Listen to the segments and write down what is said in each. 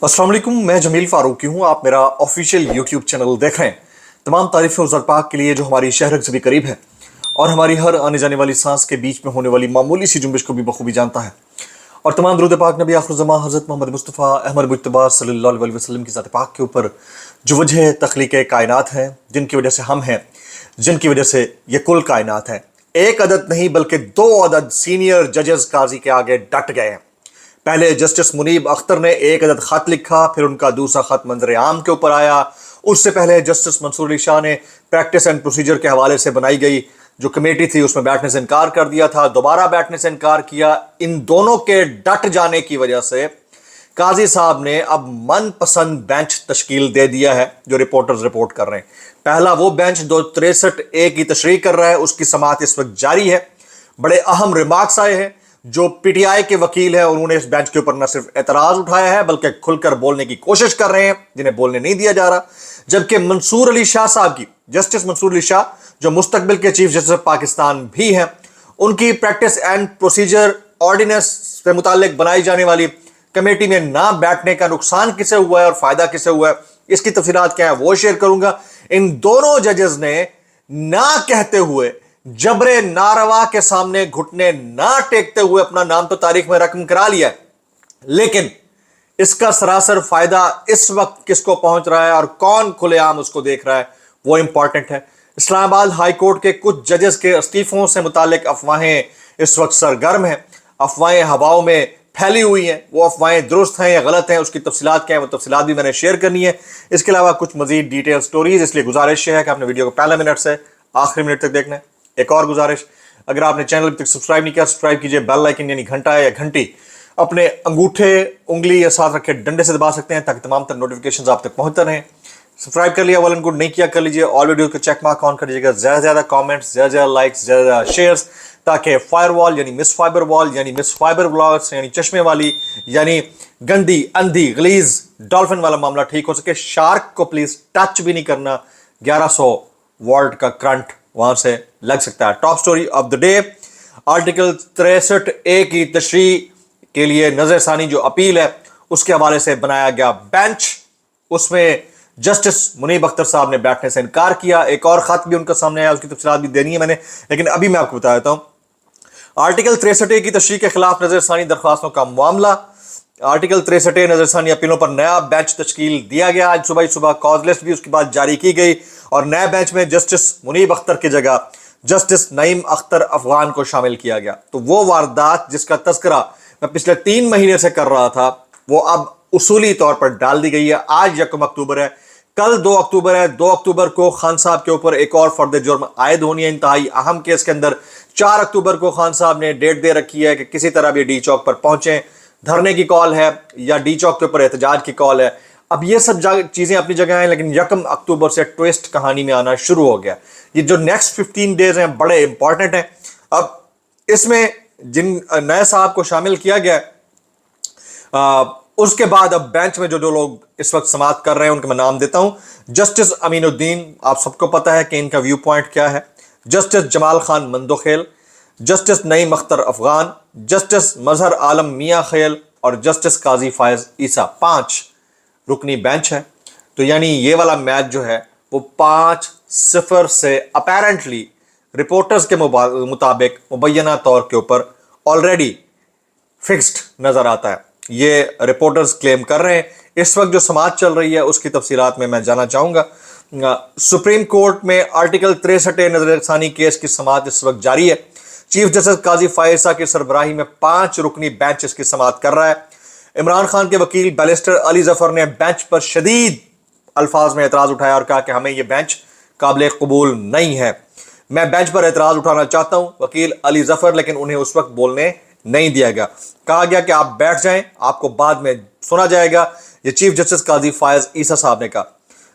अस्सलाम वालेकुम, मैं जमील फारूकी हूँ। आप मेरा ऑफिशियल यूट्यूब चैनल देख रहे हैं। तमाम तारीफ़ें उज़र पाक के लिए जो हमारी शहर से भी करीब है और हमारी हर आने जाने वाली सांस के बीच में होने वाली मामूली सी जुम्बिश को भी बखूबी जानता है। और तमाम दरूद पाक नबी आखिर ज़मां हज़रत मोहम्मद मुस्तफ़ा अहमद मुज्तबा सल्लल्लाहु अलैहि वसल्लम की ज़ात पाक के ऊपर जो वजह तख्लीक़ कायनात है, जिनकी वजह से हम हैं, जिनकी वजह से ये कुल कायनात है। एक अदद नहीं बल्कि दो अदद सीनियर जजेस काजी के आगे डट गए हैं। पहले जस्टिस मुनीब अख्तर ने एक अदद खत लिखा, फिर उनका दूसरा खत मंजर आम के ऊपर आया। उससे पहले जस्टिस मंसूर अली शाह ने प्रैक्टिस एंड प्रोसीजर के हवाले से बनाई गई जो कमेटी थी उसमें बैठने से इनकार कर दिया था, दोबारा बैठने से इनकार किया। इन दोनों के डट जाने की वजह से काजी साहब ने अब मनपसंद बेंच तश्कील दे दिया है जो रिपोर्टर्स रिपोर्ट कर रहे हैं। पहला वो बेंच 263A की तशरीह कर रहा है, उसकी समाअत इस वक्त जारी है। बड़े अहम रिमार्क्स आए हैं। जो पीटीआई के वकील है उन्होंने इस बेंच के ऊपर न सिर्फ एतराज उठाया है बल्कि खुलकर बोलने की कोशिश कर रहे हैं जिन्हें बोलने नहीं दिया जा रहा। जबकि मंसूर अली शाह साहब की, जस्टिस मंसूर अली शाह जो मुस्तकबिल के चीफ जस्टिस ऑफ पाकिस्तान भी हैं, उनकी प्रैक्टिस एंड प्रोसीजर ऑर्डिनेंस से मुतालिक बनाई जाने वाली कमेटी में ना बैठने का नुकसान किसे हुआ है और फायदा किसे हुआ है, इसकी तफसीलात क्या है वो शेयर करूंगा। इन दोनों जजेस ने ना कहते हुए, जबरे नारवा के सामने घुटने ना टेकते हुए अपना नाम तो तारीख में रकम करा लिया है, लेकिन इसका सरासर फायदा इस वक्त किसको पहुंच रहा है और कौन खुलेआम उसको देख रहा है वो इंपॉर्टेंट है। इस्लामाबाद हाई कोर्ट के कुछ जजेस के इस्तीफों से मुतालिक अफवाहें इस वक्त सरगर्म हैं। अफवाहें हवाओं में फैली हुई हैं। वो अफवाहें दुरुस्त हैं या गलत हैं, उसकी तफसीलात क्या है वो तफसीलात भी मैंने शेयर करनी है। इसके अलावा कुछ मजीद डिटेल स्टोरीज, इसलिए गुजारिश है कि आपने वीडियो को पहले मिनट से आखिरी मिनट तक देखना है। एक और गुजारिश, अगर आपने चैनल अभी तक सब्सक्राइब नहीं किया, सब्सक्राइब कीजिए। बेल आइकन यानी घंटा या घंटी अपने अंगूठे, उंगली या साथ रखे डंडे से दबा सकते हैं ताकि तमाम तर नोटिफिकेशंस आप तक पहुंचते रहें। सब्सक्राइब कर लिया, वेल एंड गुड, नहीं किया कर लीजिए। ऑल वीडियो को चेक मार्क ऑन कर लीजिएगा। ज़्यादा से ज़्यादा कॉमेंट्स, ज़्यादा से ज़्यादा लाइक्स, ज़्यादा से ज़्यादा शेयर्स, ताकि फायर वॉल यानी मिस फाइबर वॉल यानी मिस फाइबर ब्लॉग्स यानी चश्मे वाली यानी गंदी अंधी गलीज डॉल्फिन वाला मामला ठीक हो सके। शार्क को प्लीज टच भी नहीं करना। 1100 वॉल्ट का करंट वहां से लग सकता है। Top story of the day, article 63A की तशरीह के लिए नजरसानी जो अपील है उसके हवाले से बनाया गया बेंच, उसमें जस्टिस मुनीब अख्तर साहब ने बैठने से इनकार किया। एक और खत भी उनका सामने आया, उसकी तफसीलात भी देनी है मैंने, लेकिन अभी मैं आपको बता देता हूं। आर्टिकल 63A की तशरीह के खिलाफ नजरसानी दरख्वास्तों का मामला। आर्टिकल 63A नजरसानी अपीलों पर नया बेंच तश्कील दिया गया। आज सुबह ही सुबह कॉज लिस्ट भी उसके बाद जारी की गई और नए बेंच में जस्टिस मुनीब अख्तर की जगह जस्टिस नईम अख्तर अफगान को शामिल किया गया। तो वो वारदात जिसका तस्करा मैं पिछले 3 महीने से कर रहा था वो अब उसूली तौर पर डाल दी गई है। आज 1 अक्टूबर है, कल 2 अक्टूबर है। 2 अक्टूबर को खान साहब के ऊपर एक और फर्द जुर्म आयद होनी है इंतहाई अहम केस के अंदर। 4 अक्टूबर को खान साहब ने डेट दे रखी है कि किसी तरह भी डी चौक पर पहुंचे। धरने की कॉल है या डी चौक के ऊपर एहतजाज की कॉल है। अब ये सब चीजें अपनी जगह हैं, लेकिन 1 अक्टूबर से ट्विस्ट कहानी में आना शुरू हो गया। ये जो नेक्स्ट 15 डेज हैं बड़े इंपॉर्टेंट हैं। अब इसमें जिन नए साहब को शामिल किया गया उसके बाद अब बेंच में जो लोग इस वक्त समाअत कर रहे हैं उनके मैं नाम देता हूं। जस्टिस अमीनुद्दीन, आप सबको पता है कि इनका व्यू पॉइंट क्या है। Justice Jamal Khan Mandokhail, justice Naeem Akhtar Afghan, justice Mazhar Alam Miankhel और जस्टिस काजी फायज ईसा। 5 रुकनी बेंच है। तो यानी ये वाला मैच जो है वो 5-0 से अपेरेंटली रिपोर्टर्स के मुताबिक मुबैना तौर के ऊपर ऑलरेडी फिक्स्ड नजर आता है। ये रिपोर्टर्स क्लेम कर रहे हैं। इस वक्त जो समाअत चल रही है उसकी तफसीलात में मैं जाना चाहूंगा। सुप्रीम कोर्ट में आर्टिकल 63A नजरसानी केस की समाअत इस वक्त जारी है। चीफ जस्टिस काजी फायसा की सरबराही में 5 रुकनी बेंच इसकी समाअत कर रहा है। इमरान खान के वकील बैरिस्टर अली जफर ने बेंच पर शदीद अल्फाज में एतराज उठाया और कहा कि हमें यह बेंच काबिल कबूल नहीं है। मैं बेंच पर एतराज उठाना चाहता हूं वकील अली जफर, लेकिन उन्हें उस वक्त बोलने नहीं दिया गया। कहा गया कि आप बैठ जाएं, आपको बाद में सुना जाएगा। ये चीफ जस्टिस काजी फायज ईसा साहब ने कहा।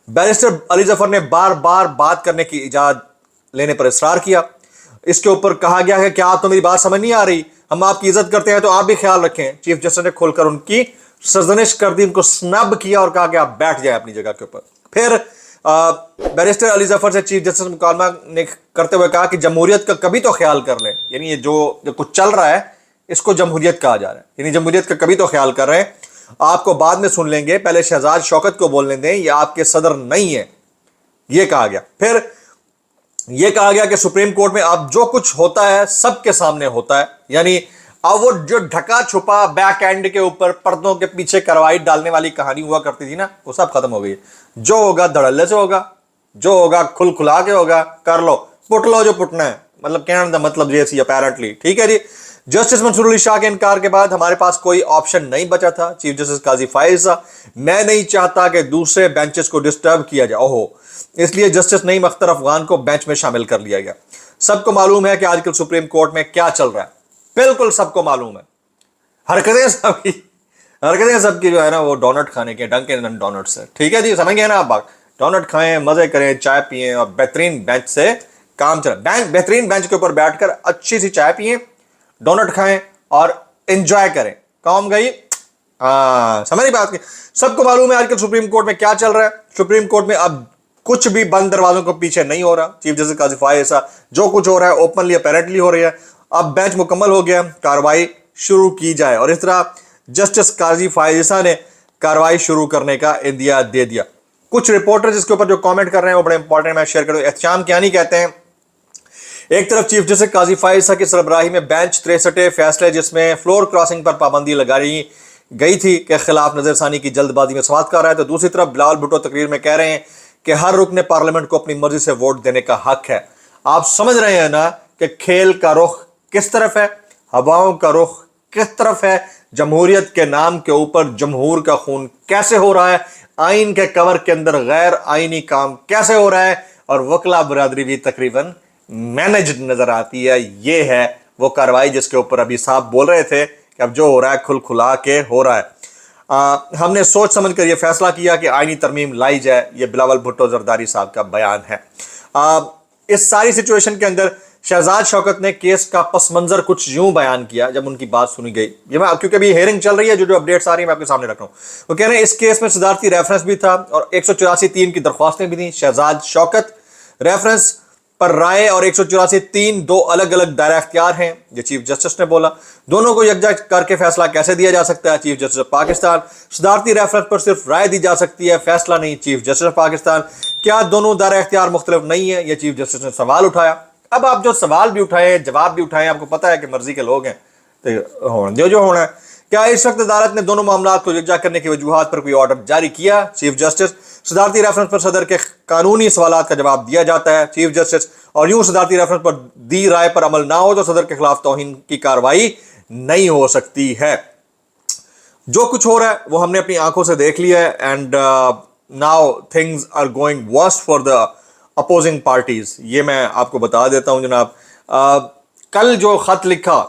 बैरिस्टर अली जफर ने बार बार बात करने की इजाजत लेने पर इसरार किया। इसके ऊपर कहा गया है कि आप तो मेरी बात समझ नहीं आ रही, हम आपकी इज्जत करते हैं तो आप भी ख्याल रखें। चीफ जस्टिस ने खोलकर उनकी सर्जनिश कर दी, उनको स्नब किया और कहा कि आप बैठ जाए अपनी जगह के ऊपर। फिर बैरिस्टर अली जफर से चीफ जस्टिस मुकालमा ने करते हुए कहा कि जमहूरियत का कभी तो ख्याल कर लें। यानी ये जो कुछ चल रहा है इसको जमहूरियत कहा जा रहा है, यानी जमहूरियत का कभी तो ख्याल कर रहे हैं। आपको बाद में सुन लेंगे, पहले शहजाद शौकत को बोलने दें, ये आपके सदर नहीं है, ये कहा गया। फिर ये कहा गया कि सुप्रीम कोर्ट में अब जो कुछ होता है सबके सामने होता है, यानी अब वो जो ढका छुपा बैक एंड के ऊपर पर्दों के पीछे कार्रवाई डालने वाली कहानी हुआ करती थी ना, वो सब खत्म हो गई। जो होगा धड़ल्ले से होगा, जो होगा खुल खुला के होगा, कर लो पुट लो जो पुटना है, मतलब कहने का मतलब ये सी अपेरेंटली। ठीक है जी। जस्टिस मंसूर अली शाह के इनकार के बाद हमारे पास कोई ऑप्शन नहीं बचा था। चीफ जस्टिस काजी फाइज साहब, मैं नहीं चाहता कि दूसरे बेंचेस को डिस्टर्ब किया जाए, ओहो, इसलिए जस्टिस नईम अख्तर अफगान को बेंच में शामिल कर लिया गया। सबको मालूम है कि आजकल सुप्रीम कोर्ट में क्या चल रहा है, बिल्कुल सबको मालूम है। हरकतें सबकी जो है ना वो डोनट खाने के, डंकिन डोनट्स है। ठीक है जी, समझ गए ना आप बात। डोनट खाएं, मजे करें, चाय पिएं और बेहतरीन बेंच से काम चला, बेहतरीन बेंच के ऊपर बैठकर अच्छी सी चाय पिएं, डोनट खाएं और एंजॉय करें। काम गई। समझ बात की। सबको मालूम है आजकल सुप्रीम कोर्ट में क्या चल रहा है। सुप्रीम कोर्ट में अब कुछ भी बंद दरवाजों के पीछे नहीं हो रहा। चीफ जस्टिस काजी फाइज साहब, जो कुछ हो रहा है ओपनली अपेरेंटली हो रही है। अब बेंच मुकम्मल हो गया, कार्रवाई शुरू की जाए। और इस तरह जस्टिस काजी फाइज साहब ने कार्रवाई शुरू करने का इंदिया दे दिया। कुछ रिपोर्टर्स इसके ऊपर जो कमेंट कर रहे हैं वो बड़े इंपॉर्टेंट, मैं शेयर करूं। एहतशाम कियानी कहते हैं, एक तरफ चीफ जस्टिस काजी फाइज साहब की सरबराही में बेंच 63 फैसले जिसमें फ्लोर क्रॉसिंग पर पाबंदी लगाई गई थी के खिलाफ नजरसानी की जल्दबाजी में समाअत कर रहा है, तो दूसरी तरफ बिलावल भुट्टो तकरीर में कह रहे हैं कि हर रुकने पार्लियामेंट को अपनी मर्जी से वोट देने का हक है। आप समझ रहे हैं ना कि खेल का रुख किस तरफ है, हवाओं का रुख किस तरफ है, जमहूरियत के नाम के ऊपर जमहूर का खून कैसे हो रहा है, आइन के कवर के अंदर गैर आइनी काम कैसे हो रहा है, और वकला बरादरी भी तकरीबन मैनेज नजर आती है। ये है वो कार्रवाई जिसके ऊपर अभी साहब बोल रहे थे कि अब जो हो रहा है खुल खुला के हो रहा है। हमने सोच समझ कर यह फैसला किया कि आईनी तरमीम लाई जाए। ये बिलावल भुट्टो जरदारी साहब का बयान है। इस सारी सिचुएशन के अंदर शहजाद शौकत ने केस का पस मंजर कुछ यूं बयान किया जब उनकी बात सुनी गई। ये मैं क्योंकि अभी हेयरिंग चल रही है, जो अपडेट्स आ रही है मैं आपके सामने रख रहा हूं। वो कह रहे हैं इस केस में सदारती रेफरेंस भी था और 184(3) की दरख्वास्तें भी थी। शहजाद शौकत रेफरेंस पर राय और 184(3) दो अलग अलग दायरा इख्तियार हैं, ये चीफ जस्टिस ने बोला। दोनों को यकजा करके फैसला कैसे दिया जा सकता है? Chief justice of Pakistan. सदारती रेफरेंस पर सिर्फ राय दी जा सकती है, फैसला नहीं। Chief justice of Pakistan. क्या दोनों दायरा इख्तियार मुख्तलिफ नहीं है? यह चीफ जस्टिस ने सवाल उठाया। अब आप जो सवाल भी उठाए, जवाब भी उठाए, आपको पता है कि मर्जी के लोग हैं, तो जो होना है। क्या इस वक्त अदालत ने दोनों मामलात को यकजा करने की वजूहात पर कोई ऑर्डर जारी किया? Chief justice. सदारती रेफरेंस पर सदर के कानूनी सवालात का जवाब दिया जाता है, चीफ जस्टिस। और यूं सदारती रेफरेंस पर दी राय पर अमल ना हो तो सदर के खिलाफ तौहीन की कार्रवाई नहीं हो सकती है। जो कुछ हो रहा है वो हमने अपनी आंखों से देख लिया है। And now things are going worst for the opposing parties. ये मैं आपको बता देता हूं जनाब। कल जो खत लिखा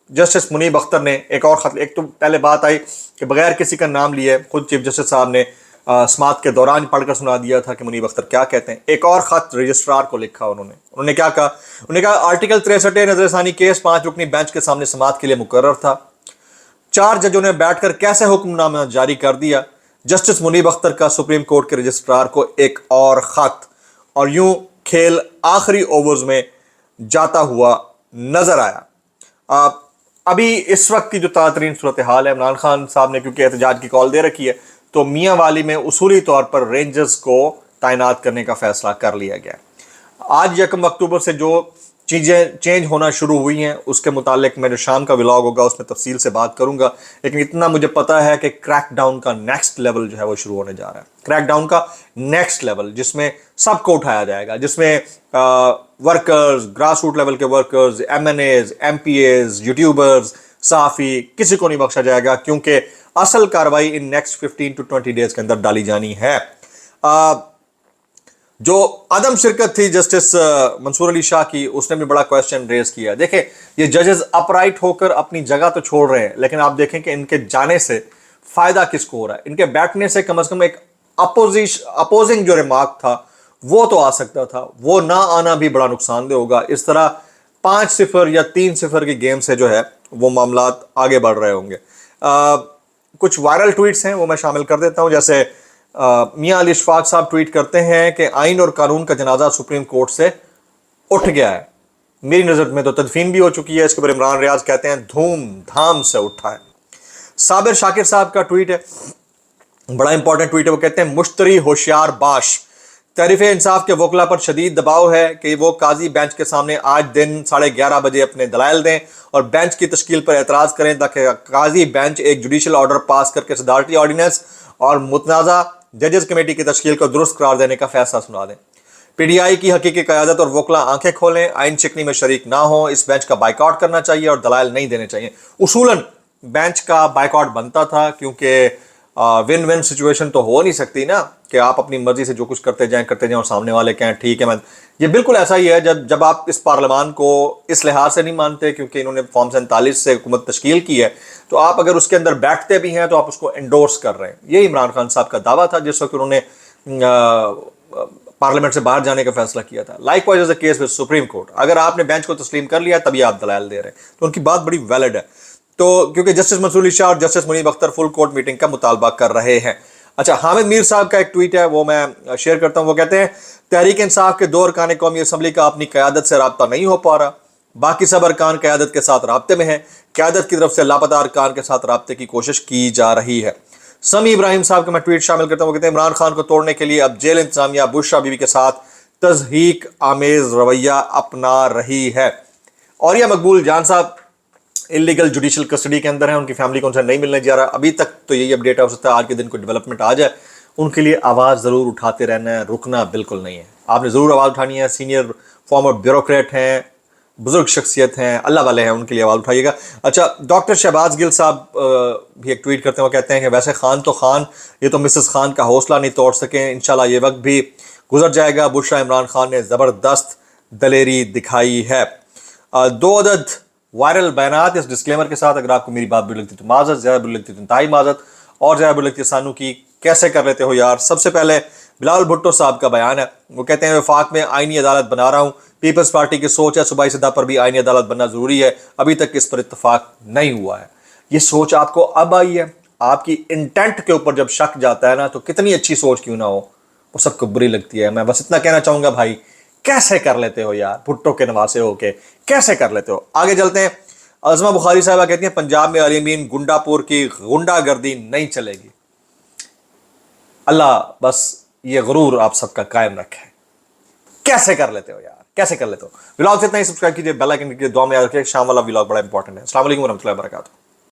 जस्टिस मुनीब अख्तर ने, एक और खत, एक तो पहले बात आई कि बगैर किसी का नाम लिए खुद चीफ जस्टिस साहब ने समाअत के दौरान पढ़कर सुना दिया था कि मुनीब अख्तर क्या कहते हैं। एक और खत रजिस्ट्रार को लिखा उन्होंने क्या कहा? उन्होंने कहा आर्टिकल 63 नजरसानी केस 5 रुकनी बेंच के सामने समाअत के लिए मुकर्रर था। 4 जजों ने बैठकर कैसे हुक्मनामा जारी कर दिया? जस्टिस मुनीब अख्तर का सुप्रीम कोर्ट के रजिस्ट्रार को एक और खत, और यूं खेल आखिरी ओवर्स में जाता हुआ नजर आया। अभी इस वक्त की जो तातरीन सूरत हाल है, इमरान खान साहब ने क्योंकि एहतजाज की कॉल दे रखी है, तो मियाँ वाली में उसूली तौर पर रेंजर्स को तैनात करने का फैसला कर लिया गया। आज 1 अक्टूबर से जो चीज़ें चेंज होना शुरू हुई हैं उसके मुतालिक मैं जो शाम का व्लॉग होगा उसमें तफसील से बात करूंगा। लेकिन इतना मुझे पता है कि क्रैकडाउन का नेक्स्ट लेवल जो है वो शुरू होने जा रहा है। क्रैकडाउन का नेक्स्ट लेवल जिसमें सबको उठाया जाएगा, जिसमें वर्कर्स, ग्रास रूट लेवल के वर्कर्स, MNAs, MPAs, यूट्यूबर्स, सहाफ़ी, किसी को नहीं बख्शा जाएगा, क्योंकि असल कार्रवाई इन नेक्स्ट 15 to 20 डेज के अंदर डाली जानी है। जो अदम शिरकत थी जस्टिस मंसूर अली शाह की, उसने भी बड़ा क्वेश्चन रेज किया। देखें, ये जजेस अपराइट होकर अपनी जगह तो छोड़ रहे हैं, लेकिन आप देखें कि इनके जाने से फायदा किसको हो रहा है। इनके बैठने से कम एक अपोजिंग जो रिमार्क था वो तो आ सकता था, वो ना आना भी बड़ा नुकसानदेह होगा। इस तरह 5-0 या 3-0 की गेम से जो है वो मामलात आगे बढ़ रहे होंगे। कुछ वायरल ट्वीट्स हैं वो मैं शामिल कर देता हूं। जैसे मियां अली इशफाक साहब ट्वीट करते हैं कि आइन और कानून का जनाजा सुप्रीम कोर्ट से उठ गया है। मेरी नज़र में तो तदफीन भी हो चुकी है। इसके ऊपर इमरान रियाज कहते हैं धूम धाम से उठा है। साबिर शाकिर साहब का ट्वीट है, बड़ा इंपॉर्टेंट ट्वीट है। वो कहते हैं मुश्तरी होशियार बाश, तहरीफ इंसाफ के वकला पर शदीद दबाव है कि वो काजी बेंच के सामने आज दिन 11:30 बजे अपने दलाइल दें और बेंच की तश्कील पर एतराज़ करें ताकि काजी बेंच एक जुडिशल ऑर्डर पास करके सदारती ऑर्डिनेंस और मुतनाज़ा जजेस कमेटी की तश्कील को दुरुस्त करार देने का फैसला सुना दें। पीटीआई की हकीकी क़यादत और वकला आंखें खोलें, आइन शिकनी में शरीक ना हो, इस बेंच का बाइकआउट करना चाहिए और दलाइल नहीं देने चाहिए। उसूलन बेंच का बाइकआउट बनता था, क्योंकि विन विन सिचुएशन तो हो नहीं सकती ना कि आप अपनी मर्जी से जो कुछ करते जाएं और सामने वाले कहें ठीक है। मैं ये बिल्कुल ऐसा ही है जब आप इस पार्लियामान को इस लिहाज से नहीं मानते क्योंकि इन्होंने फॉर्म 47 से हुकूमत तश्कील की है, तो आप अगर उसके अंदर बैठते भी हैं तो आप उसको एंडोर्स कर रहे हैं। ये इमरान खान साहब का दावा था जिस वक्त उन्होंने पार्लियामेंट से बाहर जाने का फैसला किया था। Likewise is the case with supreme court, अगर आपने बेंच को तस्लीम कर लिया तभी आप दलाइल दे रहे हैं, तो उनकी बात बड़ी वैलिड है। तो क्योंकि जस्टिस मंसूर अली शाह और justice Munib Akhtar full court meeting का मुतालबा कर रहे हैं। अच्छा, हामिद मीर साहब का एक ट्वीट है, वो मैं शेयर करता हूं। वो कहते हैं तहरीक इंसाफ के 2 अरकान कौमी असम्बली का अपनी क़यादत से राब्ता नहीं हो पा रहा, बाकी सब अरकान क़यादत के साथ राब्ते में है, क़यादत की तरफ से लापता अरकान के साथ राब्ते की कोशिश की जा रही है। समी इब्राहिम साहब का मैं ट्वीट शामिल करता हूँ। वो कहते हैं इमरान खान को तोड़ने के लिए अब जेल इंतजामिया बुशरा बीवी के साथ तज़हीक आमेज रवैया अपना रही है। और यह मकबूल जान साहब इलीगल जुडिशल कस्टडी के अंदर है, उनकी फैमिली को उनसे नहीं मिलने जा रहा। अभी तक तो यही अपडेट हो सकता है आज के दिन कोई डेवलपमेंट आ जाए। उनके लिए आवाज़ ज़रूर उठाते रहना है, रुकना बिल्कुल नहीं है। आपने ज़रूर आवाज़ उठानी है। सीनियर फॉर्मर ब्यूरोक्रेट हैं, बुजुर्ग शख्सियत हैं, अल्लाह वाले हैं, उनके लिए आवाज़ उठाइएगा। अच्छा, डॉक्टर शहबाज गिल साहब भी एक ट्वीट करते हैं। वो कहते हैं कि वैसे खान तो खान, ये तो मिसेस खान का हौसला नहीं तोड़ सके, इंशाल्लाह ये वक्त भी गुजर जाएगा। बुशरा इमरान खान ने ज़बरदस्त दलेरी दिखाई है। 2 अदद वायरल बयानात इस डिस्क्लेमर के साथ, अगर आपको मेरी बात बुरी लगती तो माजत, ज़्यादा बुरी लगती तो इंतहाई माजत, और ज़्यादा बुरी लगती है सानू की कैसे कर लेते हो यार। सबसे पहले बिलावल भुट्टो साहब का बयान है। वो कहते हैं वफाक में आईनी अदालत बना रहा हूँ, पीपल्स पार्टी की सोच है सूबाई सतह पर भी आईनी अदालत बनना ज़रूरी है, अभी तक इस पर इत्तफाक नहीं हुआ है। ये सोच आपको अब आई है। आपकी इंटेंट के ऊपर जब शक जाता है ना, तो कितनी अच्छी सोच क्यों ना हो, वो सबको बुरी लगती है। मैं बस इतना कहना चाहूँगा भाई, कैसे कर लेते हो यार, भुट्टो के नवासे होके कैसे कर लेते हो। आगे चलते हैं। अज़मा बुखारी साहबा कहती हैं पंजाब में अलीमीन गुंडापुर की गुंडागर्दी नहीं चलेगी। अल्लाह बस ये गुरूर आप सबका कायम रखे। कैसे कर लेते हो यार, कैसे कर लेते हो। व्लॉग से इतना ही, सब्सक्राइब कीजिए, बेल आइकन कीजिए, दुआ में याद रखिए। शाम वाला व्लॉग बड़ा इंपॉर्टेंट है। अस्सलाम वालेकुम रहमतुल्लाहि व बरकातुहू।